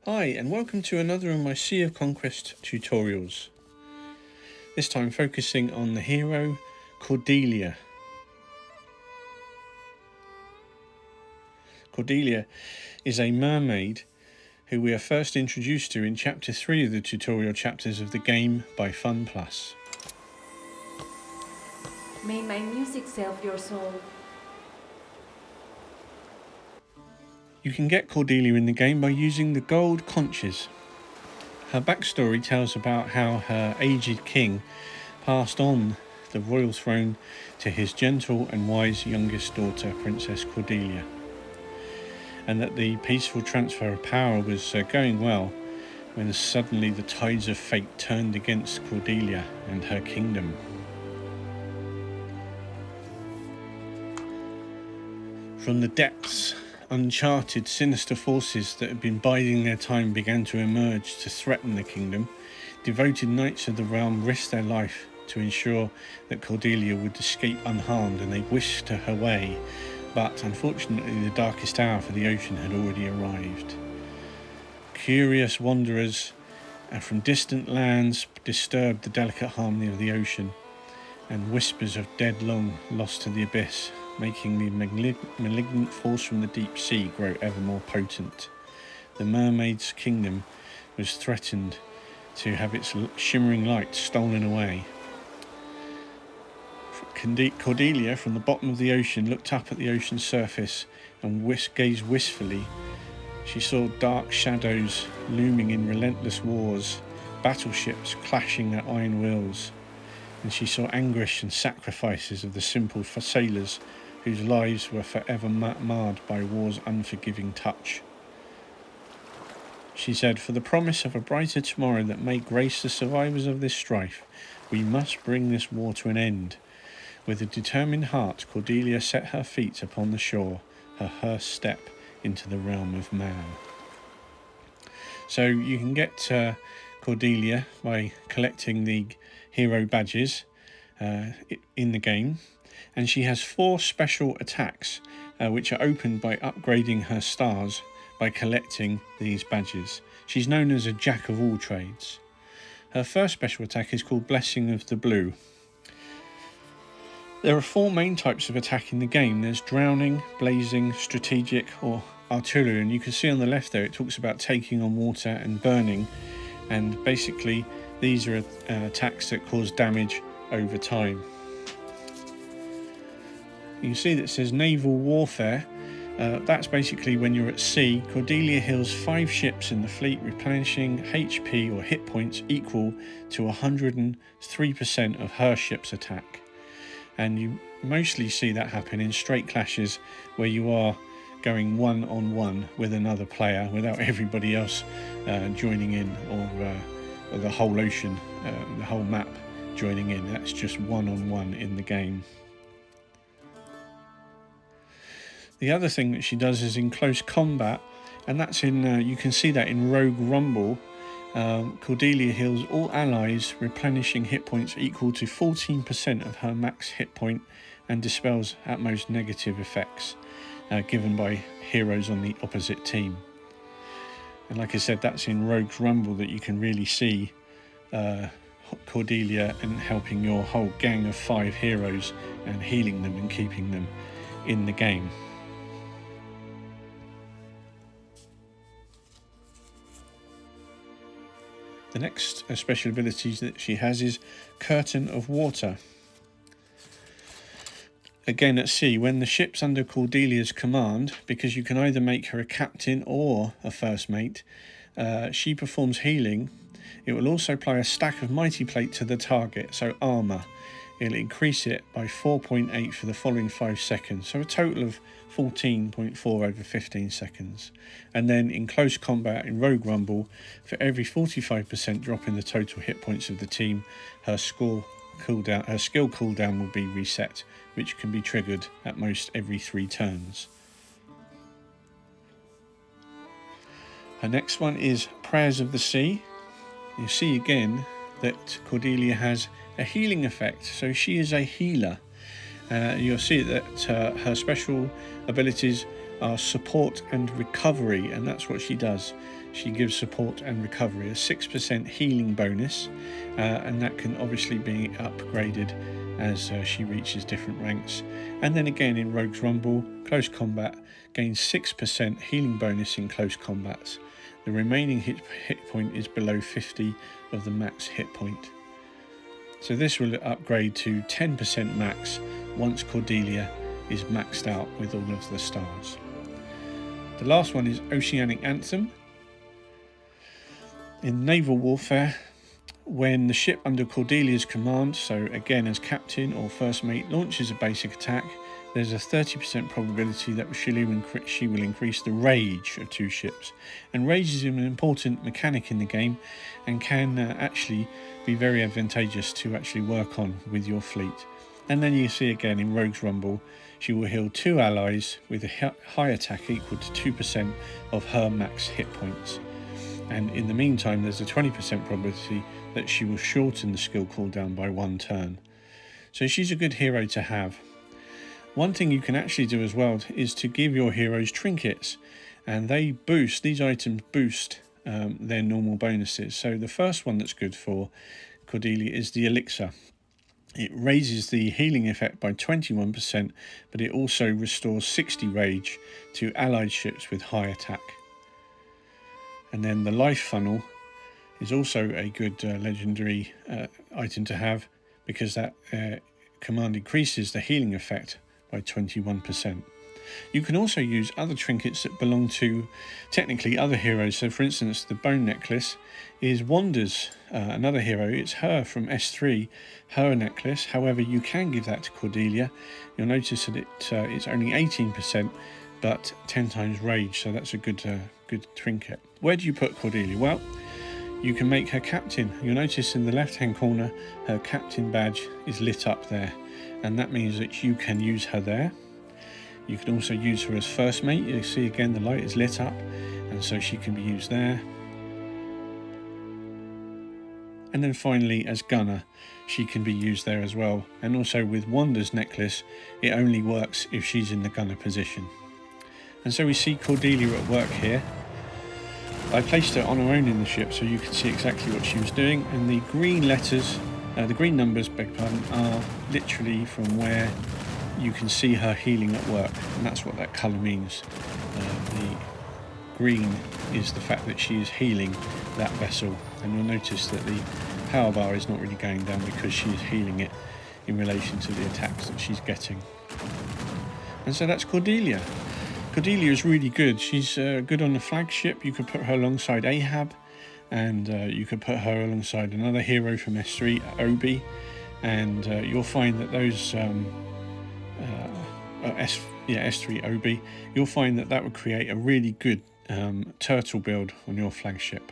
Hi and welcome to another of my Sea of Conquest tutorials. This time focusing on the hero Cordelia. Cordelia is a mermaid who we are first introduced to in chapter 3 of the tutorial chapters of the game by Fun Plus. May my music save your soul. You can get Cordelia in the game by using the gold conches. Her backstory tells about how her aged king passed on the royal throne to his gentle and wise youngest daughter, Princess Cordelia, and that the peaceful transfer of power was going well when suddenly the tides of fate turned against Cordelia and her kingdom. From the depths, uncharted, sinister forces that had been biding their time began to emerge to threaten the kingdom. Devoted knights of the realm risked their life to ensure that Cordelia would escape unharmed, and they whisked her way. But unfortunately, the darkest hour for the ocean had already arrived. Curious wanderers from distant lands disturbed the delicate harmony of the ocean, and whispers of dead long lost to the abyss, making the malignant force from the deep sea grow ever more potent. The mermaid's kingdom was threatened to have its shimmering light stolen away. Cordelia, from the bottom of the ocean, looked up at the ocean's surface and gazed wistfully. She saw dark shadows looming in relentless wars, battleships clashing their iron wheels, and she saw anguish and sacrifices of the simple sailors whose lives were forever marred by war's unforgiving touch. She said, "For the promise of a brighter tomorrow that may grace the survivors of this strife, we must bring this war to an end." With a determined heart, Cordelia set her feet upon the shore, her first step into the realm of man. So you can get Cordelia by collecting the hero badges in the game. And she has 4 special attacks which are opened by upgrading her stars by collecting these badges. She's known as a jack of all trades. Her first special attack is called Blessing of the Blue. There are 4 main types of attack in the game. There's drowning, blazing, strategic or artillery, and you can see on the left there it talks about taking on water and burning, and basically these are attacks that cause damage over time. You can see that it says naval warfare. That's basically when you're at sea. Cordelia heals 5 ships in the fleet, replenishing HP or hit points equal to 103% of her ship's attack. And you mostly see that happen in straight clashes where you are going one-on-one with another player without everybody else joining in, or the whole ocean, the whole map joining in. That's just one-on-one in the game. The other thing that she does is in close combat, and that's in you can see that in Rogue Rumble. Cordelia heals all allies, replenishing hit points equal to 14% of her max hit point, and dispels at most negative effects given by heroes on the opposite team. And like I said, that's in Rogue's Rumble that you can really see Cordelia and helping your whole gang of 5 heroes and healing them and keeping them in the game. The next special ability that she has is Curtain of Water. Again at sea, when the ship's under Cordelia's command, because you can either make her a captain or a first mate, she performs healing. It will also apply a stack of mighty plate to the target, so armour. It'll increase it by 4.8 for the following 5 seconds, so a total of 14.4 over 15 seconds. And then in close combat in Rogue Rumble, for every 45% drop in the total hit points of the team, her skill cooldown will be reset, which can be triggered at most every 3 turns. Her next one is Prayers of the Sea. You see again that Cordelia has a healing effect, so she is a healer. You'll see that her special abilities are support and recovery, and that's what she does. She gives support and recovery, a 6% healing bonus, and that can obviously be upgraded as she reaches different ranks. And then again in Rogue's Rumble, close combat, gains 6% healing bonus in close combats. The remaining hit point is below 50 of the max hit point. So this will upgrade to 10% max once Cordelia is maxed out with all of the stars. The last one is Oceanic Anthem. In naval warfare, when the ship under Cordelia's command, so again as captain or first mate, launches a basic attack, there's a 30% probability that she will increase the rage of 2 ships. And rage is an important mechanic in the game and can actually be very advantageous to actually work on with your fleet. And then you see again in Rogue's Rumble, she will heal 2 allies with a high attack equal to 2% of her max hit points. And in the meantime, there's a 20% probability that she will shorten the skill cooldown by 1 turn. So she's a good hero to have. One thing you can actually do as well is to give your heroes trinkets, and these items boost their normal bonuses. So the first one that's good for Cordelia is the elixir. It raises the healing effect by 21%, but it also restores 60 rage to allied ships with high attack. And then the life funnel is also a good legendary item to have, because that command increases the healing effect by 21%. You can also use other trinkets that belong to technically other heroes. So for instance, the bone necklace is Wanda's another hero. It's her from S3, her necklace. However, you can give that to Cordelia. You'll notice that it's only 18%, but 10 times rage, so that's a good trinket. Where do you put Cordelia? Well, you can make her captain. You'll notice in the left hand corner her captain badge is lit up there, and that means that you can use her there. You can also use her as first mate. You see again the light is lit up, and so she can be used there. And then finally as gunner, she can be used there as well. And also with Wanda's necklace, it only works if she's in the gunner position. And so we see Cordelia at work here. I placed her on her own in the ship so you can see exactly what she was doing, and the green letters, the green numbers, beg pardon, are literally from where you can see her healing at work, and that's what that colour means. The green is the fact that she is healing that vessel, and you'll notice that the power bar is not really going down because she is healing it in relation to the attacks that she's getting. And so that's Cordelia. Cordelia is really good. She's good on the flagship. You could put her alongside Ahab, and you could put her alongside another hero from S3, Obi, and you'll find that those S3 Obi, you'll find that would create a really good turtle build on your flagship.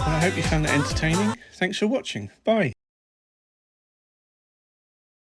I hope you found that entertaining. Thanks for watching. Bye.